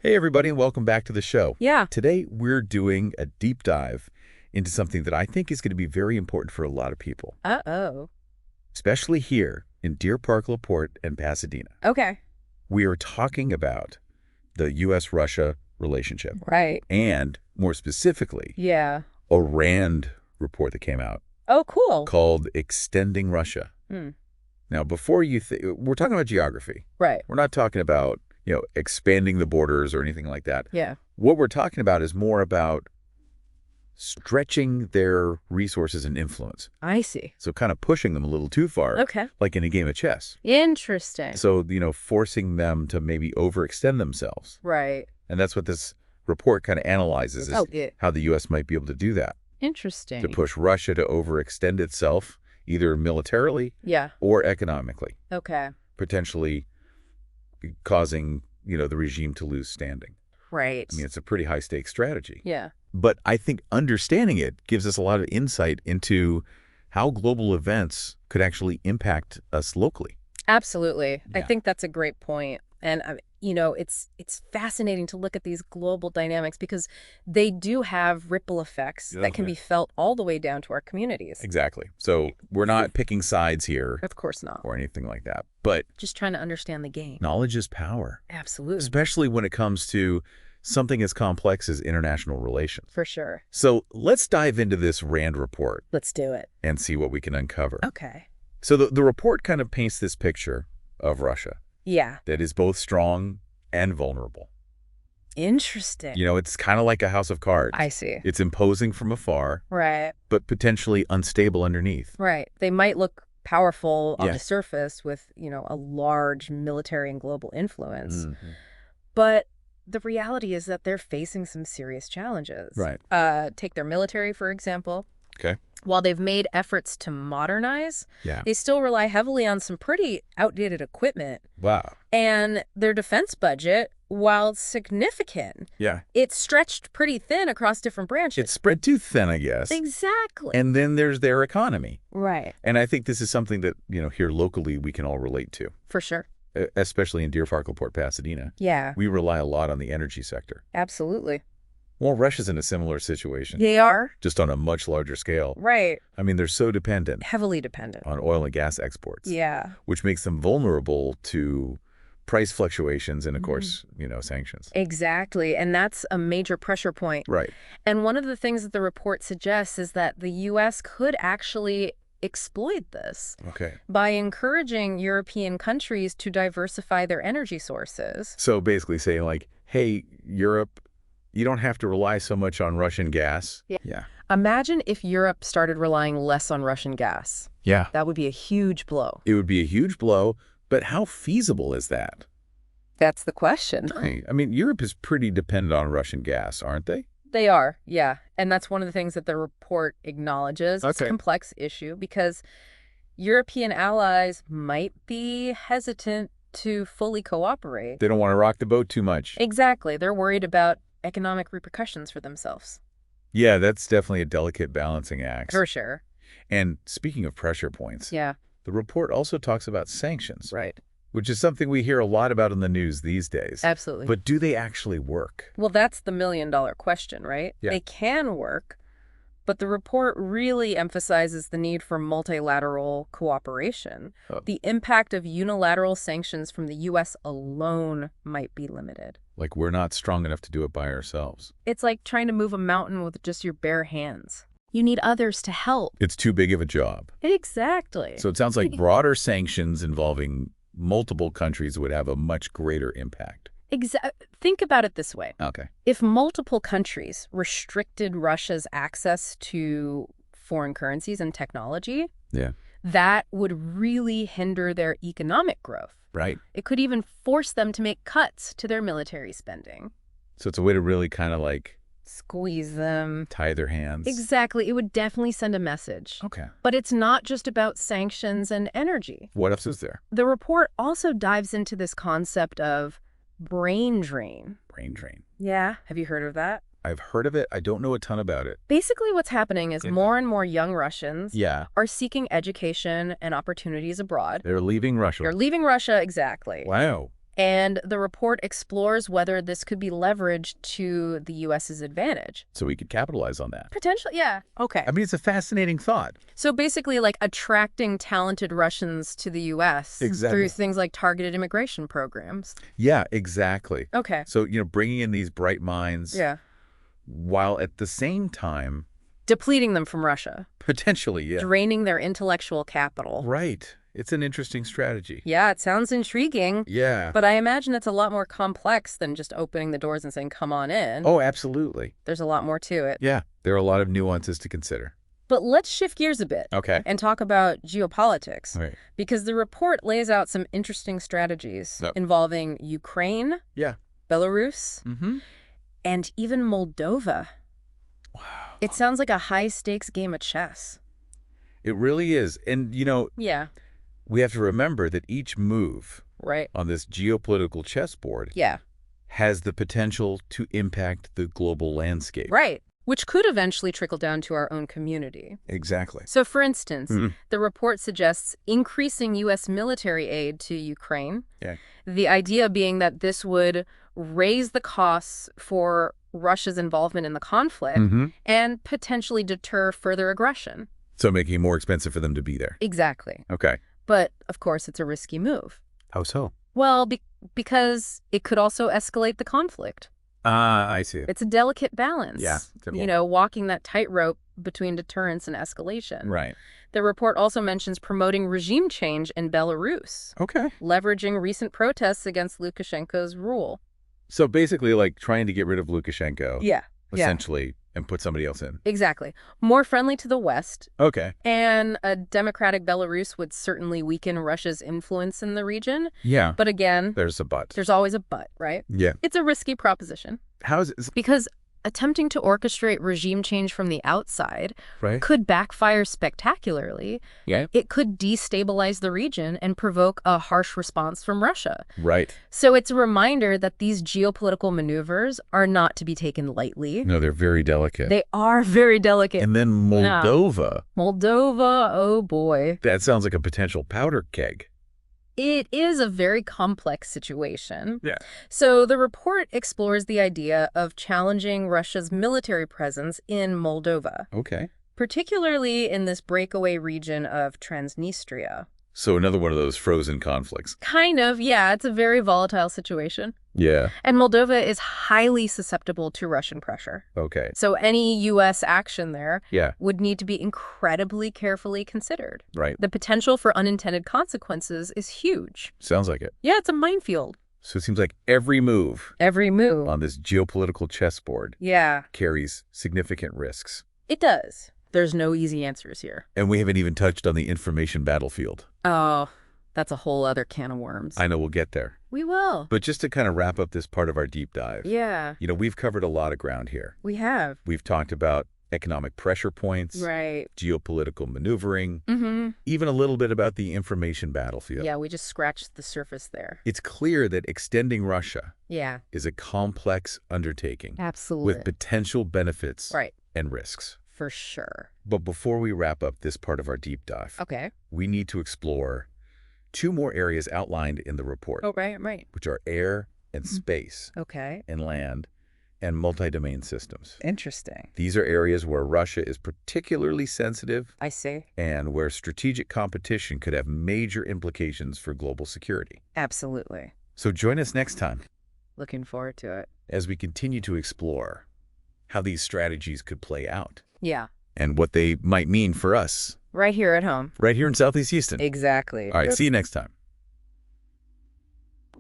Hey everybody, and welcome back to the show. Yeah. Today we're doing a deep dive into something that I think is going to be very important for a lot of people, Uh-oh. especially here in Deer Park, LaPorte, and Pasadena. Okay. We are talking about the U.S.-Russia relationship Right. and, more specifically, Yeah. a RAND report that came out Oh, cool. called Extending Russia. Hmm. Now, before you think, we're talking about geography. Right. We're not talking about, expanding the borders or anything like that. Yeah. What we're talking about is more about stretching their resources and influence. I see. So kind of pushing them a little too far, Okay. like in a game of chess. Interesting. So, forcing them to maybe overextend themselves. Right. And that's what this report kind of analyzes, is how the U.S. might be able to do that, Interesting. to push Russia to overextend itself, either militarily Yeah. or economically, Okay. potentially causing, the regime to lose standing. Right. I mean, it's a pretty high-stakes strategy. Yeah. But I think understanding it gives us a lot of insight into how global events could impact us locally. Absolutely. I Yeah. think that's a great point. And, it's fascinating to look at these global dynamics because they do have ripple effects that can be felt all the way down to our communities. Exactly. So we're not picking sides here Of course not. or anything like that. But Just trying to understand the game. knowledge is power, Absolutely. especially when it comes to something as complex as international relations. For sure. So let's dive into this RAND report Let's do it. and see what we can uncover. Okay. So the report kind of paints this picture of Russia Yeah. that is both strong and vulnerable. Interesting. It's kind of like a house of cards. I see. It's imposing from afar, Right. but potentially unstable underneath. Right. They might look powerful on Yeah. the surface with, a large military and global influence. Mhm. But the reality is that they're facing some serious challenges. Right. Take their military, for example. Okay. While they've made efforts to modernize, Yeah. they still rely heavily on some pretty outdated equipment. Wow. And their defense budget, while significant, Yeah. it's stretched pretty thin across different branches. It's spread too thin, I guess. Exactly. And then there's their economy. Right. And I think this is something that, here locally we can all relate to, For sure. especially in Deer Park, LaPorte, Pasadena. Yeah. We rely a lot on the energy sector. Absolutely. Well, Russia's in a similar situation, They are. just on a much larger scale. Right. I mean, they're so dependent Heavily dependent. on oil and gas exports, Yeah. which makes them vulnerable to price fluctuations and, of course, sanctions. Exactly. And that's a major pressure point. Right. And one of the things that the report suggests is that the U.S. could actually exploit this Okay. by encouraging European countries to diversify their energy sources. So basically saying like, hey, Europe, you don't have to rely so much on Russian gas. Yeah. Yeah. Imagine if Europe started relying less on Russian gas. Yeah. That would be a huge blow. It would be a huge blow, but how feasible is that? That's the question. Right. I mean, Europe is pretty dependent on Russian gas, aren't they? They are, yeah. And that's one of the things that the report acknowledges. It's a Okay. complex issue because European allies might be hesitant to fully cooperate. They don't want to rock the boat too much. Exactly. They're worried about economic repercussions for themselves. Yeah, that's definitely a delicate balancing act. For sure. And speaking of pressure points, Yeah. the report also talks about sanctions, Right. which is something we hear a lot about in the news these days. Absolutely. But do they actually work? Well, that's the million-dollar question, right? Yeah. They can work, but the report really emphasizes the need for multilateral cooperation. Oh. The impact of unilateral sanctions from the U.S. alone might be limited. Like we're not strong enough to do it by ourselves. It's like trying to move a mountain with just your bare hands. You need others to help. It's too big of a job. Exactly. So it sounds like broader sanctions involving multiple countries would have a much greater impact. Think about it this way. Okay. If multiple countries restricted Russia's access to foreign currencies and technology, Yeah. that would really hinder their economic growth. Right. It could even force them to make cuts to their military spending. So it's a way to really kind of like Squeeze them. tie their hands. Exactly. It would definitely send a message. Okay. But it's not just about sanctions and energy. What else is there? The report also dives into this concept of brain drain. Brain drain. Yeah. Have you heard of that? I've heard of it. I don't know a ton about it. Basically, what's happening is more and more young Russians Yeah. are seeking education and opportunities abroad. They're leaving Russia. They're leaving Russia, exactly. Wow. And the report explores whether this could be leveraged to the U.S.'s advantage. So we could capitalize on that. Potentially, yeah. Okay. I mean, it's a fascinating thought. So basically, like attracting talented Russians to the U.S. Exactly. through things like targeted immigration programs. Yeah, exactly. Okay. So, bringing in these bright minds Yeah. while at the same time, Depleting them from Russia. potentially, yeah. Draining their intellectual capital. Right. It's an interesting strategy. Yeah, it sounds intriguing. Yeah. But I imagine it's a lot more complex than just opening the doors and saying, come on in. Oh, absolutely. There's a lot more to it. Yeah. There are a lot of nuances to consider. But let's shift gears a bit. Okay. And talk about geopolitics. All right. Because the report lays out some interesting strategies involving Ukraine, Yeah. Belarus, Mm-hmm. and even Moldova. Wow. It sounds like a high-stakes game of chess. It really is. And, Yeah. we have to remember that each move Right. on this geopolitical chessboard Yeah. has the potential to impact the global landscape. Right. Which could eventually trickle down to our own community. Exactly. So, for instance, Mhm. the report suggests increasing U.S. military aid to Ukraine. Yeah. The idea being that this would raise the costs for Russia's involvement in the conflict Mm-hmm. and potentially deter further aggression. So making it more expensive for them to be there. Exactly. Okay. But, of course, it's a risky move. How so? Well, because it could also escalate the conflict. I see. It's a delicate balance. Yeah. Walking that tightrope between deterrence and escalation. Right. The report also mentions promoting regime change in Belarus, Okay. leveraging recent protests against Lukashenko's rule. So basically like trying to get rid of Lukashenko, Yeah. essentially, and put somebody else in. Exactly. More friendly to the West, Okay. and a democratic Belarus would certainly weaken Russia's influence in the region. Yeah. But again, There's a but. there's always a but, right? Yeah. It's a risky proposition. How is it? Because attempting to orchestrate regime change from the outside Right. could backfire spectacularly. Yeah. It could destabilize the region and provoke a harsh response from Russia. Right. So it's a reminder that these geopolitical maneuvers are not to be taken lightly. No, they're very delicate. They are very delicate. And then Moldova. Moldova, oh boy. That sounds like a potential powder keg. It is a very complex situation. Yeah. So the report explores the idea of challenging Russia's military presence in Moldova, Okay. particularly in this breakaway region of Transnistria. So another one of those frozen conflicts. Kind of, yeah. It's a very volatile situation. Yeah. And Moldova is highly susceptible to Russian pressure. Okay. So any U.S. action there Yeah. would need to be incredibly carefully considered. Right. The potential for unintended consequences is huge. Sounds like it. Yeah, it's a minefield. So it seems like every move Every move. on this geopolitical chessboard Yeah, carries significant risks. it does. There's no easy answers here. And we haven't even touched on the information battlefield. Oh, that's a whole other can of worms. I know we'll get there. We will. But just to kind of wrap up this part of our deep dive, Yeah, we've covered a lot of ground here. we have. We've talked about economic pressure points, Right. geopolitical maneuvering, Mm-hmm. even a little bit about the information battlefield. Yeah, we just scratched the surface there. It's clear that extending Russia Yeah, is a complex undertaking absolutely. with potential benefits Right, and risks. for sure. But before we wrap up this part of our deep dive, Okay. we need to explore two more areas outlined in the report, Oh, right. which are air and space Okay. and land and multi-domain systems. Interesting. These are areas where Russia is particularly sensitive I see. and where strategic competition could have major implications for global security. Absolutely. So join us next time Looking forward to it. as we continue to explore how these strategies could play out Yeah. and what they might mean for us Right here at home. right here in Southeast Houston. Exactly. All right, see you next time.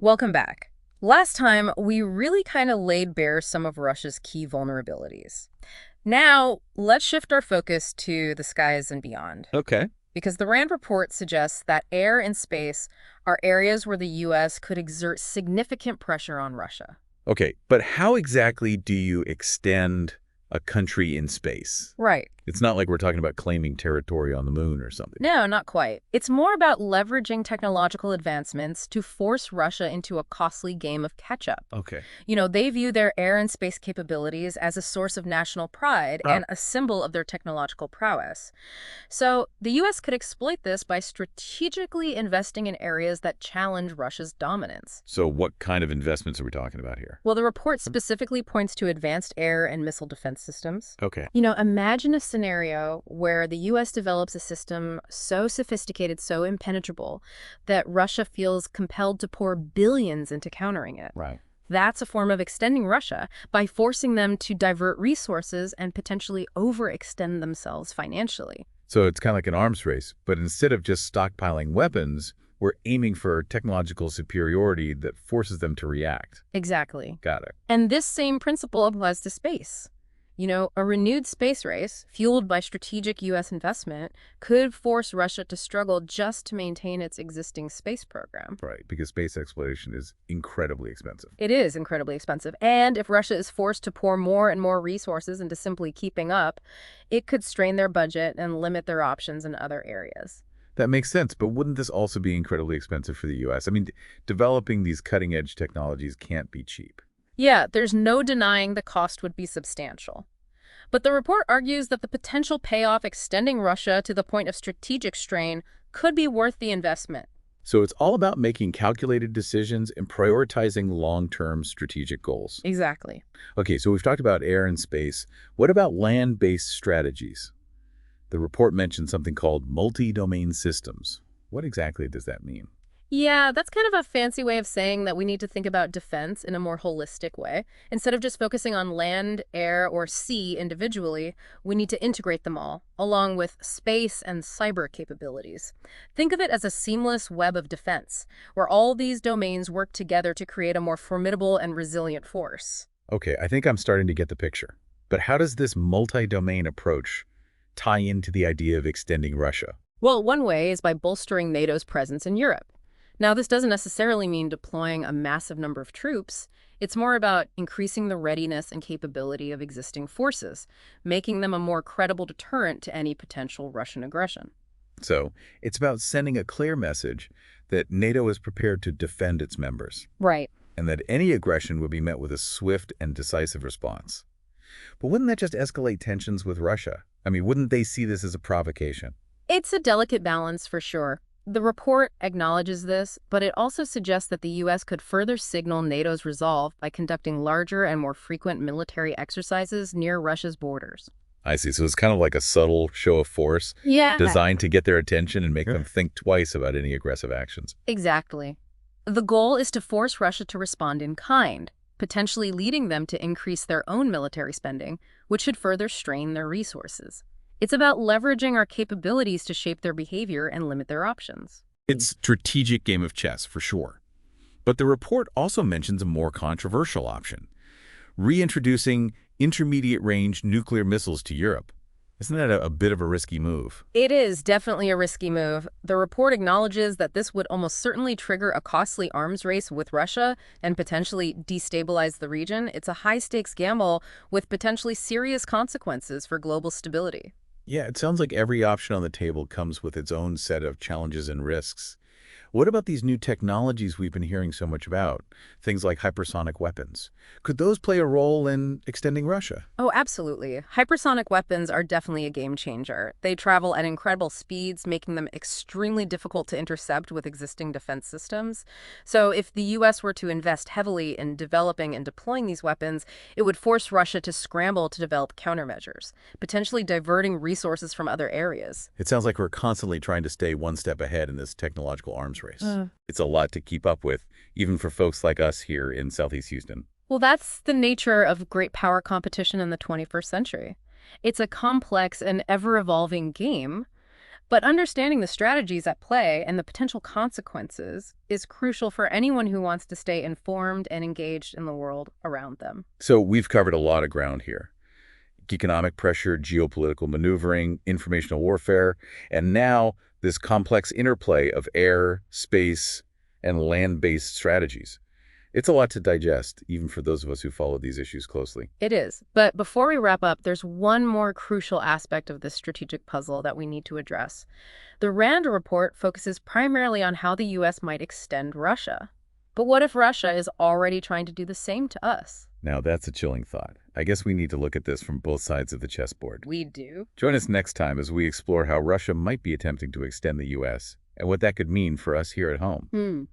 Welcome back. Last time, we really kind of laid bare some of Russia's key vulnerabilities. Now, let's shift our focus to the skies and beyond. Okay. Because the RAND report suggests that air and space are areas where the U.S. could exert significant pressure on Russia. Okay, but how exactly do you extend a country in space? Right. It's not like we're talking about claiming territory on the moon or something. No, not quite. It's more about leveraging technological advancements to force Russia into a costly game of catch-up. Okay. They view their air and space capabilities as a source of national pride and a symbol of their technological prowess. So the U.S. could exploit this by strategically investing in areas that challenge Russia's dominance. So what kind of investments are we talking about here? Well, the report specifically points to advanced air and missile defense systems. Okay. Imagine a scenario where the U.S. develops a system so sophisticated, so impenetrable, that Russia feels compelled to pour billions into countering it. Right. That's a form of extending Russia by forcing them to divert resources and potentially overextend themselves financially. So it's kind of like an arms race, but instead of just stockpiling weapons, we're aiming for technological superiority that forces them to react. Exactly. Got it. And this same principle applies to space. A renewed space race, fueled by strategic U.S. investment, could force Russia to struggle just to maintain its existing space program. Right, because space exploration is incredibly expensive. It is incredibly expensive. And if Russia is forced to pour more and more resources into simply keeping up, it could strain their budget and limit their options in other areas. That makes sense, but wouldn't this also be incredibly expensive for the U.S.? I mean, developing these cutting-edge technologies can't be cheap. Yeah, there's no denying the cost would be substantial. But the report argues that the potential payoff extending Russia to the point of strategic strain could be worth the investment. So it's all about making calculated decisions and prioritizing long-term strategic goals. Exactly. Okay, so we've talked about air and space. What about land-based strategies? The report mentioned something called multi-domain systems. What exactly does that mean? Yeah, that's kind of a fancy way of saying that we need to think about defense in a more holistic way. Instead of just focusing on land, air, or sea individually, we need to integrate them all, along with space and cyber capabilities. Think of it as a seamless web of defense, where all these domains work together to create a more formidable and resilient force. Okay, I think I'm starting to get the picture. But how does this multi-domain approach tie into the idea of extending Russia? Well, one way is by bolstering NATO's presence in Europe. Now, this doesn't necessarily mean deploying a massive number of troops. It's more about increasing the readiness and capability of existing forces, making them a more credible deterrent to any potential Russian aggression. So it's about sending a clear message that NATO is prepared to defend its members, Right. and that any aggression would be met with a swift and decisive response. But wouldn't that just escalate tensions with Russia? I mean, wouldn't they see this as a provocation? It's a delicate balance for sure. The report acknowledges this, but it also suggests that the U.S. could further signal NATO's resolve by conducting larger and more frequent military exercises near Russia's borders. I see. So it's kind of like a subtle show of force designed to get their attention and make them think twice about any aggressive actions. Exactly. The goal is to force Russia to respond in kind, potentially leading them to increase their own military spending, which should further strain their resources. It's about leveraging our capabilities to shape their behavior and limit their options. It's a strategic game of chess, for sure. But the report also mentions a more controversial option, reintroducing intermediate-range nuclear missiles to Europe. Isn't that a bit of a risky move? It is definitely a risky move. The report acknowledges that this would almost certainly trigger a costly arms race with Russia and potentially destabilize the region. It's a high-stakes gamble with potentially serious consequences for global stability. Yeah, it sounds like every option on the table comes with its own set of challenges and risks. What about these new technologies we've been hearing so much about? Things like hypersonic weapons. Could those play a role in extending Russia? Oh, absolutely. Hypersonic weapons are definitely a game changer. They travel at incredible speeds, making them extremely difficult to intercept with existing defense systems. So if the U.S. were to invest heavily in developing and deploying these weapons, it would force Russia to scramble to develop countermeasures, potentially diverting resources from other areas. It sounds like we're constantly trying to stay one step ahead in this technological arms race. It's a lot to keep up with, even for folks like us here in Southeast Houston. Well, that's the nature of great power competition in the 21st century. It's a complex and ever-evolving game, but understanding the strategies at play and the potential consequences is crucial for anyone who wants to stay informed and engaged in the world around them. So we've covered a lot of ground here. Economic pressure, geopolitical maneuvering, informational warfare, and now this complex interplay of air, space, and land-based strategies. It's a lot to digest, even for those of us who follow these issues closely. It is. But before we wrap up, there's one more crucial aspect of this strategic puzzle that we need to address. The RAND report focuses primarily on how the U.S. might extend Russia. But what if Russia is already trying to do the same to us? Now, that's a chilling thought. I guess we need to look at this from both sides of the chessboard. We do. Join us next time as we explore how Russia might be attempting to extend the U.S. and what that could mean for us here at home.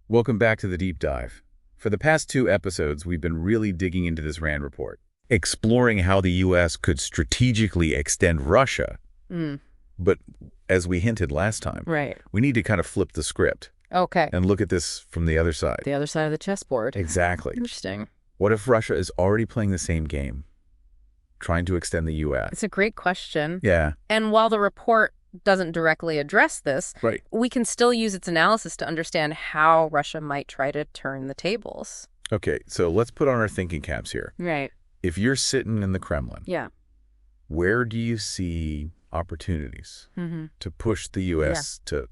Welcome back to the Deep Dive. For the past 2 episodes, we've been really digging into this RAND report, exploring how the U.S. could strategically extend Russia. But as we hinted last time, we need to kind of flip the script. Okay. And look at this from the other side. The other side of the chessboard. Exactly. Interesting. What if Russia is already playing the same game, trying to extend the U.S.? It's a great question. Yeah. And while the report doesn't directly address this, we can still use its analysis to understand how Russia might try to turn the tables. Okay, so let's put on our thinking caps here. Right. If you're sitting in the Kremlin, Yeah. where do you see opportunities to push the U.S. to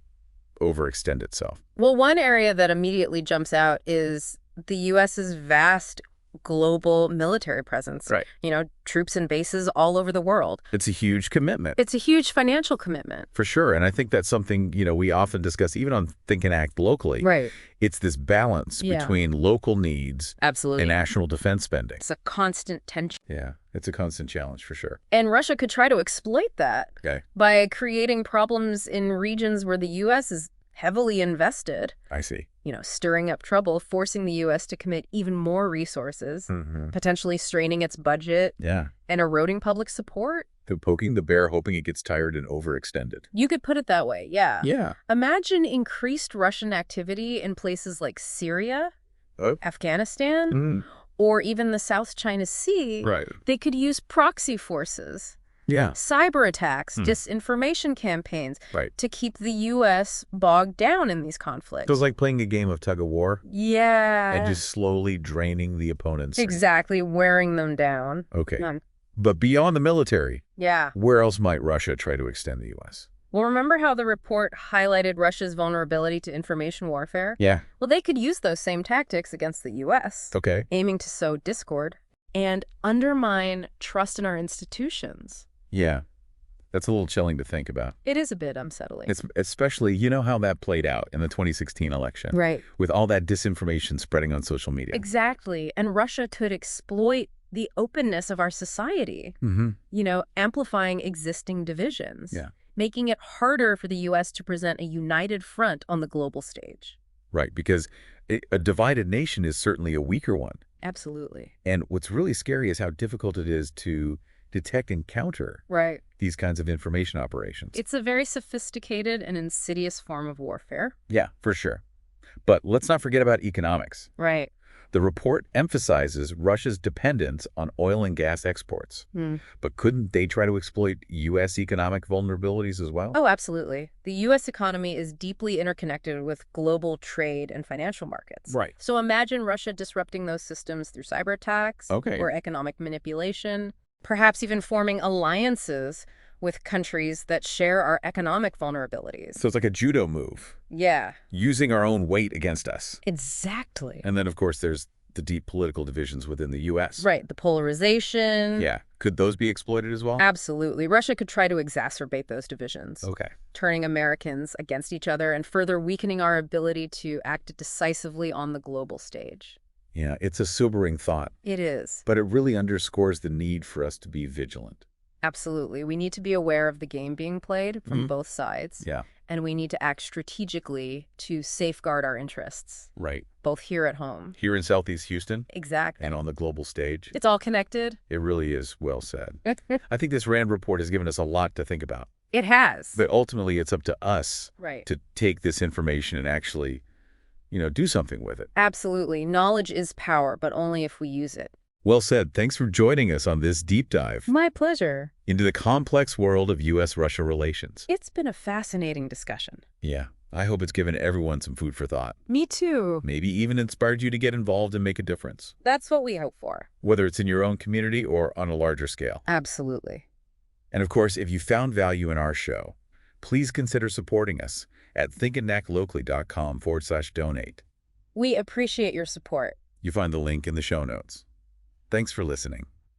overextend itself? Well, one area that immediately jumps out is the U.S.'s vast global military presence. Right. You know, troops and bases all over the world. It's a huge commitment. It's a huge financial commitment. For sure. And I think that's something, we often discuss even on Think and Act locally. Right. It's this balance between local needs Absolutely. and national defense spending. It's a constant tension. Yeah, it's a constant challenge for sure. And Russia could try to exploit that by creating problems in regions where the U.S. is heavily invested. I see. Stirring up trouble, forcing the U.S. to commit even more resources, potentially straining its budget, and eroding public support. They're poking the bear, hoping it gets tired and overextended. You could put it that way, yeah. Yeah. Imagine increased Russian activity in places like Syria, Afghanistan, or even the South China Sea. Right. They could use proxy forces. Yeah. Cyber attacks, disinformation campaigns to keep the U.S. bogged down in these conflicts. So it's like playing a game of tug of war? Yeah. And just slowly draining the opponents. Exactly, wearing them down. Okay. But beyond the military, where else might Russia try to extend the U.S.? Well, remember how the report highlighted Russia's vulnerability to information warfare? Yeah. Well, they could use those same tactics against the U.S. Okay. Aiming to sow discord and undermine trust in our institutions. Yeah, that's a little chilling to think about. It is a bit unsettling. It's especially, how that played out in the 2016 election. Right. With all that disinformation spreading on social media. Exactly. And Russia could exploit the openness of our society, amplifying existing divisions, making it harder for the U.S. to present a united front on the global stage. Right, because a divided nation is certainly a weaker one. Absolutely. And what's really scary is how difficult it is to detect and counter these kinds of information operations. It's a very sophisticated and insidious form of warfare. Yeah, for sure. But let's not forget about economics. Right. The report emphasizes Russia's dependence on oil and gas exports. But couldn't they try to exploit U.S. economic vulnerabilities as well? Oh, absolutely. The U.S. economy is deeply interconnected with global trade and financial markets. Right. So imagine Russia disrupting those systems through cyber attacks or economic manipulation, perhaps even forming alliances with countries that share our economic vulnerabilities. So it's like a judo move. Yeah. Using our own weight against us. Exactly. And then, of course, there's the deep political divisions within the U.S. Right. The polarization. Yeah. Could those be exploited as well? Absolutely. Russia could try to exacerbate those divisions. Okay. Turning Americans against each other and further weakening our ability to act decisively on the global stage. Yeah, it's a sobering thought. It is. But it really underscores the need for us to be vigilant. Absolutely. We need to be aware of the game being played from both sides. Yeah. And we need to act strategically to safeguard our interests. Right. Both here at home. Here in Southeast Houston. Exactly. And on the global stage. It's all connected. It really is well said. I think this RAND report has given us a lot to think about. It has. But ultimately, it's up to us right. to take this information and actually, do something with it. Absolutely. Knowledge is power, but only if we use it. Well said. Thanks for joining us on this deep dive. My pleasure. Into the complex world of U.S.-Russia relations. It's been a fascinating discussion. Yeah. I hope it's given everyone some food for thought. Me too. Maybe even inspired you to get involved and make a difference. That's what we hope for. Whether it's in your own community or on a larger scale. Absolutely. And of course, if you found value in our show, please consider supporting us at thinkandactlocally.com/donate. We appreciate your support. You find the link in the show notes. Thanks for listening.